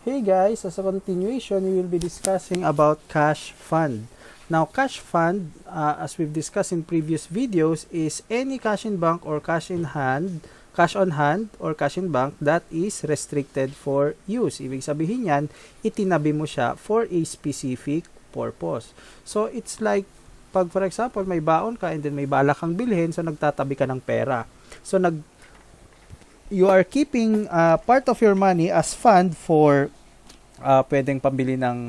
Hey guys, as a continuation, we will be discussing about cash fund. Now, cash fund, as we've discussed in previous videos, is any cash in bank or cash on hand or cash in bank that is restricted for use. Ibig sabihin yan, itinabi mo siya for a specific purpose. So, it's like, pag for example, may baon ka and then may bala kang bilhin, so nagtatabi ka ng pera. So, you are keeping part of your money as fund for pwedeng pambili ng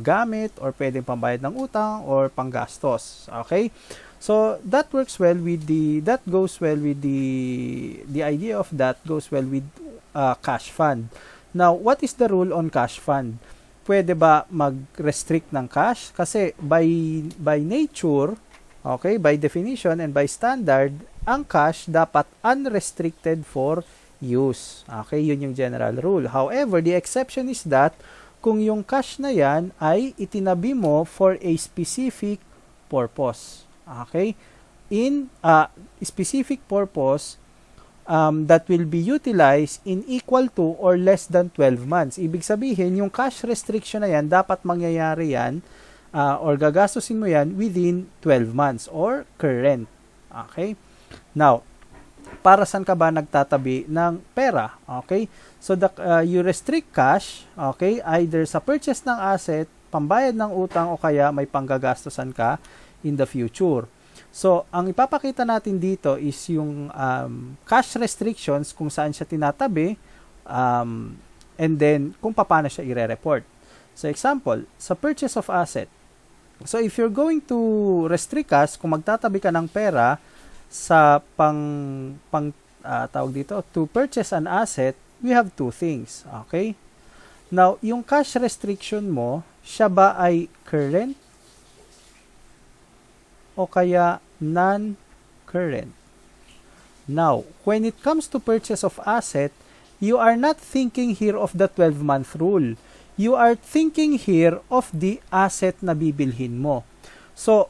gamit or pwedeng pambayad ng utang or panggastos. Okay? So that works well with the idea of that goes well with cash fund. Now, what is the rule on cash fund? Pwede ba mag-restrict ng cash? Kasi by nature, okay, by definition and by standard, ang cash dapat unrestricted for use. Okay, yun yung general rule. However, the exception is that kung yung cash na yan ay itinabi mo for a specific purpose. Okay? In a specific purpose that will be utilized in equal to or less than 12 months. Ibig sabihin, yung cash restriction na yan, dapat mangyayari yan or gagastusin mo yan within 12 months or current. Okay? Now, para saan ka ba nagtatabi ng pera? Okay? So, you restrict cash, okay, either sa purchase ng asset, pambayad ng utang, o kaya may panggagastusan ka in the future. So, ang ipapakita natin dito is yung cash restrictions, kung saan siya tinatabi, and then kung paano siya i-report. So, example, sa purchase of asset. So, if you're going to restrict cash, kung magtatabi ka ng pera, sa tawag dito, to purchase an asset, we have two things. Okay? Now, yung cash restriction mo, siya ba ay current o kaya non-current? Now, when it comes to purchase of asset, you are not thinking here of the 12-month rule. You are thinking here of the asset na bibilhin mo. So,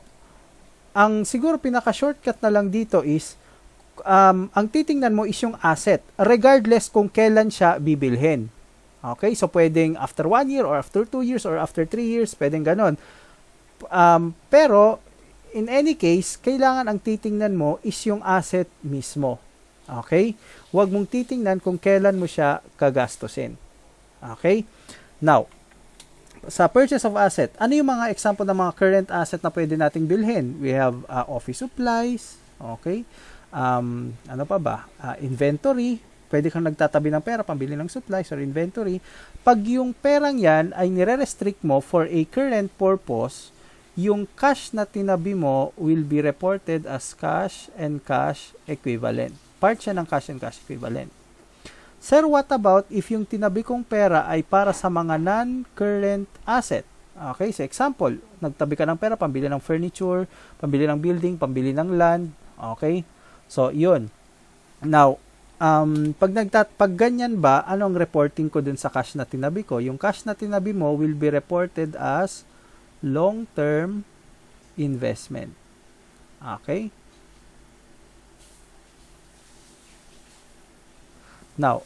ang siguro pinaka-shortcut na lang dito is, ang titingnan mo is yung asset, regardless kung kailan siya bibilhin. Okay? So, pwedeng after 1 year or after 2 years or after 3 years, pwedeng ganon. Pero, in any case, kailangan ang titingnan mo is yung asset mismo. Okay? Huwag mong titingnan kung kailan mo siya gagastusin. Okay? Now, sa purchase of asset, ano yung mga example ng mga current asset na pwede nating bilhin? We have office supplies, okay? Ano pa ba? Inventory, pwede kang nagtatabi ng pera, pambili ng supplies or inventory. Pag yung perang yan ay nire-restrict mo for a current purpose, yung cash na tinabi mo will be reported as cash and cash equivalent. Part siya ng cash and cash equivalent. Sir, what about if yung tinabi kong pera ay para sa mga non-current asset? Okay, so example, nagtabi ka ng pera, pambili ng furniture, pambili ng building, pambili ng land. Okay? So, yun. Now, pag ganyan ba, anong reporting ko dun sa cash na tinabi ko? Yung cash na tinabi mo will be reported as long-term investment. Okay? Now,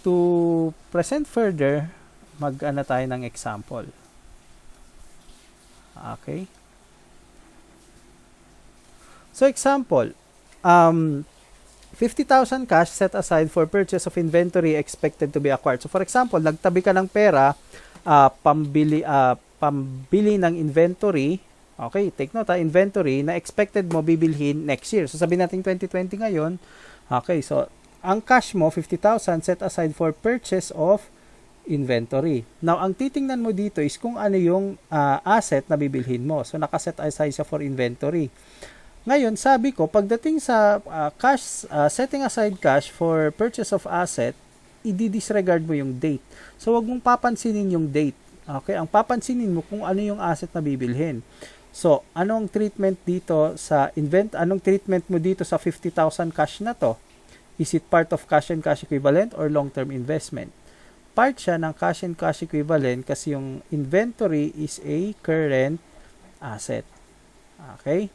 to present further, mag-ano tayo ng example. Okay? So, example, 50,000 cash set aside for purchase of inventory expected to be acquired. So, for example, nagtabi ka ng pera, pambili ng inventory. Okay, take note, inventory na expected mo bibilhin next year. So, sabihin natin 2020 ngayon. Okay, so, ang cash mo, 50,000, set aside for purchase of inventory. Now, ang titingnan mo dito is kung ano yung asset na bibilhin mo. So, nakaset aside siya for inventory. Ngayon, sabi ko, pagdating sa setting aside cash for purchase of asset, i-disregard mo yung date. So, wag mong papansinin yung date. Okay? Ang papansinin mo kung ano yung asset na bibilhin. So, anong treatment mo dito sa 50,000 cash na to? Is it part of cash and cash equivalent or long-term investment? Part siya ng cash and cash equivalent kasi yung inventory is a current asset. Okay?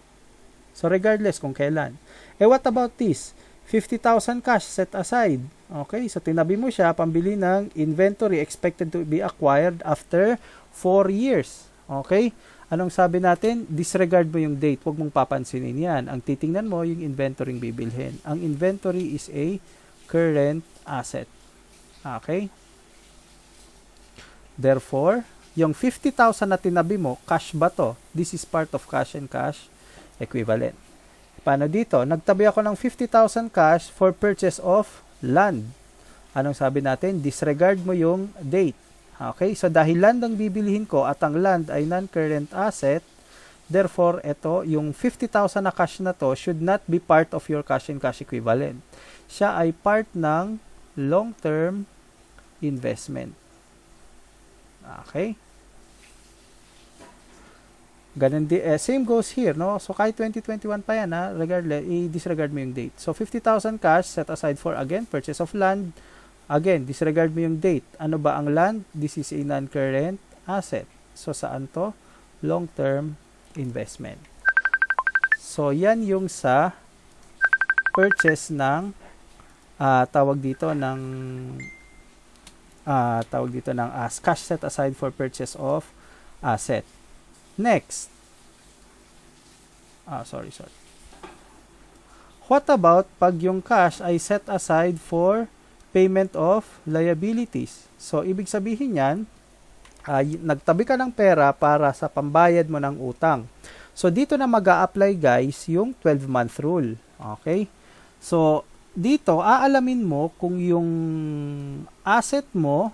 So, regardless kung kailan. What about this? 50,000 cash set aside. Okay, so tinabi mo siya pambili ng inventory expected to be acquired after 4 years. Okay? Anong sabi natin? Disregard mo yung date. Huwag mong papansinin yan. Ang titingnan mo yung inventory bibilhin. Ang inventory is a current asset. Okay? Therefore, yung 50,000 na tinabi mo, cash ba to? This is part of cash and cash equivalent. Paano dito? Nagtabi ako ng 50,000 cash for purchase of land. Anong sabi natin? Disregard mo yung date. Okay? So, dahil land ang bibilihin ko at ang land ay non-current asset, therefore, ito, yung 50,000 na cash na to should not be part of your cash and cash equivalent. Siya ay part ng long-term investment. Okay? Ganun same goes here, no? So, kahit 2021 pa yan, ha? Regardless, i-disregard mo yung date. So, 50,000 cash set aside for, again, purchase of land. Again, disregard mo yung date. Ano ba ang land? This is a non-current asset. So, saan to? Long-term investment. So, yan yung sa purchase ng tawag dito ng cash set aside for purchase of asset. Next. Sorry. What about pag yung cash ay set aside for payment of liabilities? So, ibig sabihin yan, nagtabi ka ng pera para sa pambayad mo ng utang. So, dito na mag-a-apply guys yung 12-month rule. Okay? So, dito, aalamin mo kung yung asset mo,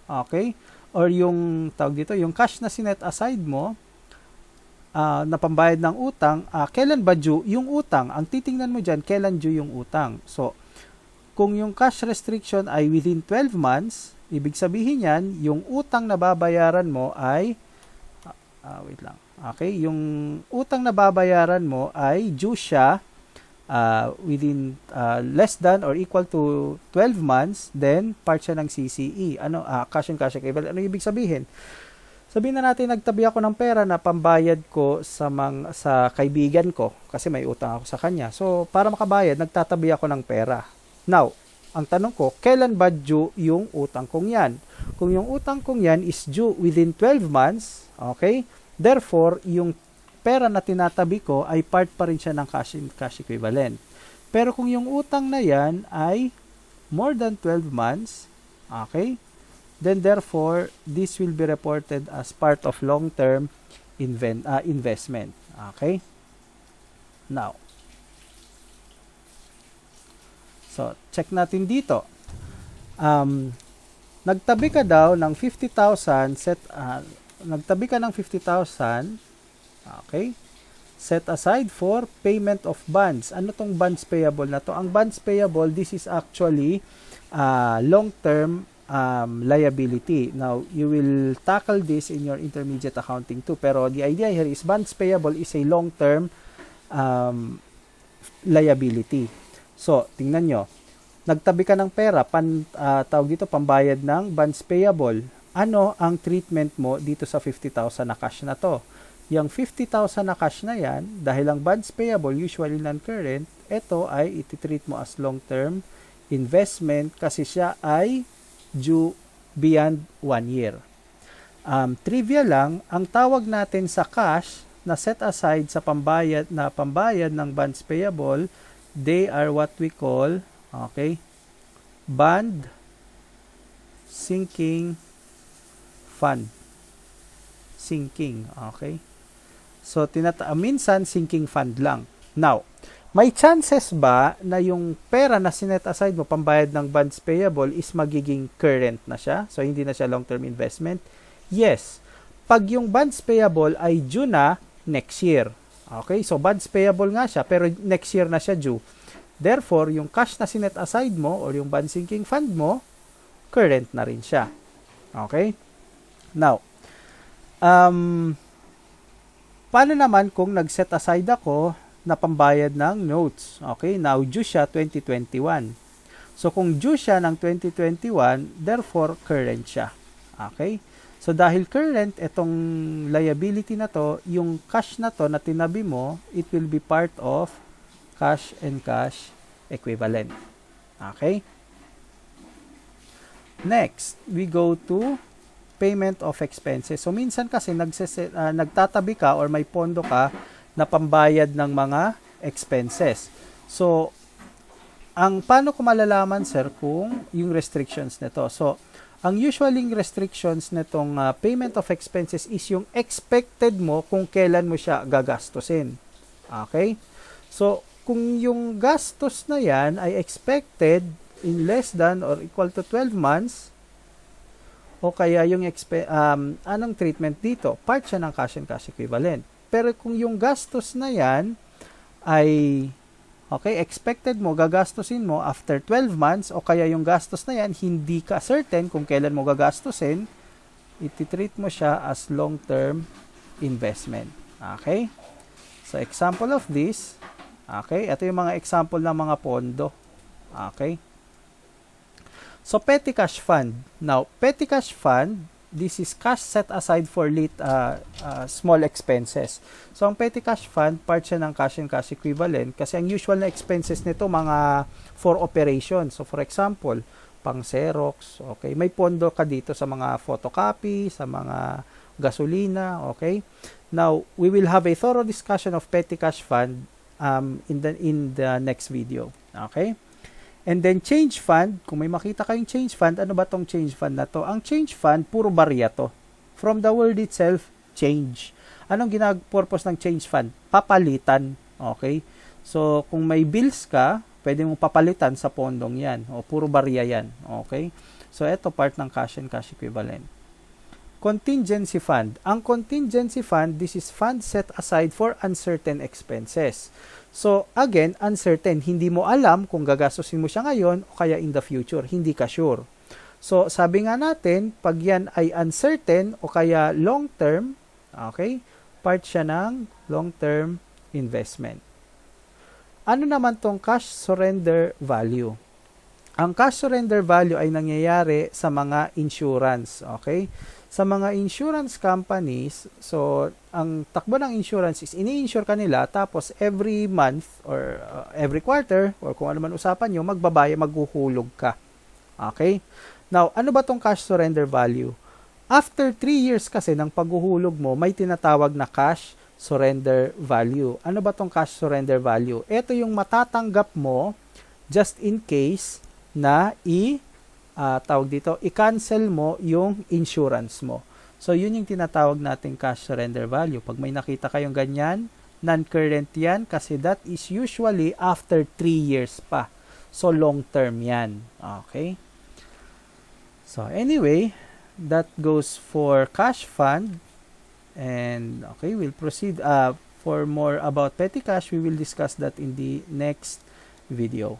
okay, or yung, tawag dito, yung cash na sinet aside mo, na pambayad ng utang, kailan ba due yung utang? Ang titingnan mo dyan, kailan due yung utang. So, kung yung cash restriction ay within 12 months, ibig sabihin yan, yung utang na babayaran mo ay, wait lang, okay, yung utang na babayaran mo ay due siya within less than or equal to 12 months, then part siya ng CCE. Cash and cash equivalent. Ano ibig sabihin? Sabihin na natin, nagtabi ako ng pera na pambayad ko sa kaibigan ko kasi may utang ako sa kanya. So, para makabayad, nagtatabi ako ng pera. Now, ang tanong ko, kailan ba due yung utang kong yan? Kung yung utang kong yan is due within 12 months, okay? Therefore, yung pera na tinatabi ko ay part pa rin siya ng cash equivalent. Pero kung yung utang na yan ay more than 12 months, okay? Then therefore, this will be reported as part of long-term investment. Okay? Now, so, check natin dito. Nagtabi ka daw ng 50,000 nagtabi ka ng 50,000, okay? Set aside for payment of bonds. Ano tong bonds payable na to? Ang bonds payable, this is actually long-term liability. Now, you will tackle this in your intermediate accounting too. Pero the idea here is bonds payable is a long-term liability. So, tingnan nyo. Nagtabi ka ng pera, tawag dito, pambayad ng bonds payable. Ano ang treatment mo dito sa 50,000 na cash na to? Yung 50,000 na cash na yan, dahil ang bonds payable, usually non-current, ito ay ititreat mo as long-term investment kasi siya ay due beyond 1 year. Trivia lang, ang tawag natin sa cash na set aside sa pambayad ng bonds payable, they are what we call, okay, bond sinking fund. Sinking, okay? So, minsan sinking fund lang. Now, may chances ba na yung pera na sinet aside mo pambayad ng bonds payable is magiging current na siya? So, hindi na siya long-term investment? Yes. Pag yung bonds payable ay due na next year. Okay? So, bonds payable nga siya, pero next year na siya due. Therefore, yung cash na sinet aside mo or yung bond sinking fund mo, current na rin siya. Okay? Now, paano naman kung nag-set aside ako na pambayad ng notes? Okay? Now, due siya 2021. So, kung due siya ng 2021, therefore, current siya. Okay? So, dahil current, itong liability na to, yung cash na to na tinabi mo, it will be part of cash and cash equivalent. Okay? Next, we go to payment of expenses. So, minsan kasi nagtatabi ka or may pondo ka na pambayad ng mga expenses. So, paano ko malalaman, sir, kung yung restrictions nito? So, ang usually restrictions nitong payment of expenses is yung expected mo kung kailan mo siya gagastusin. Okay? So, kung yung gastos na yan ay expected in less than or equal to 12 months, o kaya yung anong treatment dito? Part siya ng cash and cash equivalent. Pero kung yung gastos na yan ay expected mo, gagastusin mo after 12 months, o kaya yung gastos na yan, hindi ka certain kung kailan mo gagastusin, iti-treat mo siya as long-term investment. Okay? So, example of this, ito yung mga example ng mga pondo. Okay? So, petty cash fund. Now, petty cash fund, this is cash set aside for small expenses. So, ang petty cash fund, part siya ng cash and cash equivalent kasi ang usual na expenses nito mga for operation. So, for example, pang Xerox, okay? May pondo ka dito sa mga photocopy, sa mga gasolina, okay? Now, we will have a thorough discussion of petty cash fund in the next video, okay? And then change fund, kung may makita kayong change fund, ano ba tong change fund na to? Ang change fund, puro barya to. From the word itself, change. Anong ginag-purpose ng change fund? Papalitan. Okay? So, kung may bills ka, pwede mong papalitan sa pondong yan. O, puro barya yan. Okay? So, ito part ng cash and cash equivalent. Contingency fund. Ang contingency fund, this is fund set aside for uncertain expenses. So, again, uncertain. Hindi mo alam kung gagastusin mo siya ngayon o kaya in the future. Hindi ka sure. So, sabi nga natin, pag yan ay uncertain o kaya long-term, okay, part siya ng long-term investment. Ano naman tong cash surrender value? Ang cash surrender value ay nangyayari sa mga insurance, okay? Sa mga insurance companies, so ang takbo ng insurance is ini-insure kanila tapos every month or every quarter or kung ano man usapan nyo, maghuhulog ka. Okay? Now, ano ba tong cash surrender value? After 3 years kasi ng paghuhulog mo, may tinatawag na cash surrender value. Ano ba tong cash surrender value? Ito yung matatanggap mo just in case na i-cancel mo yung insurance mo. So, yun yung tinatawag nating cash surrender value. Pag may nakita kayong ganyan, non-current yan kasi that is usually after 3 years pa. So, long-term yan. Okay? So, anyway, that goes for cash fund. And, okay, we'll proceed. For more about petty cash, we will discuss that in the next video.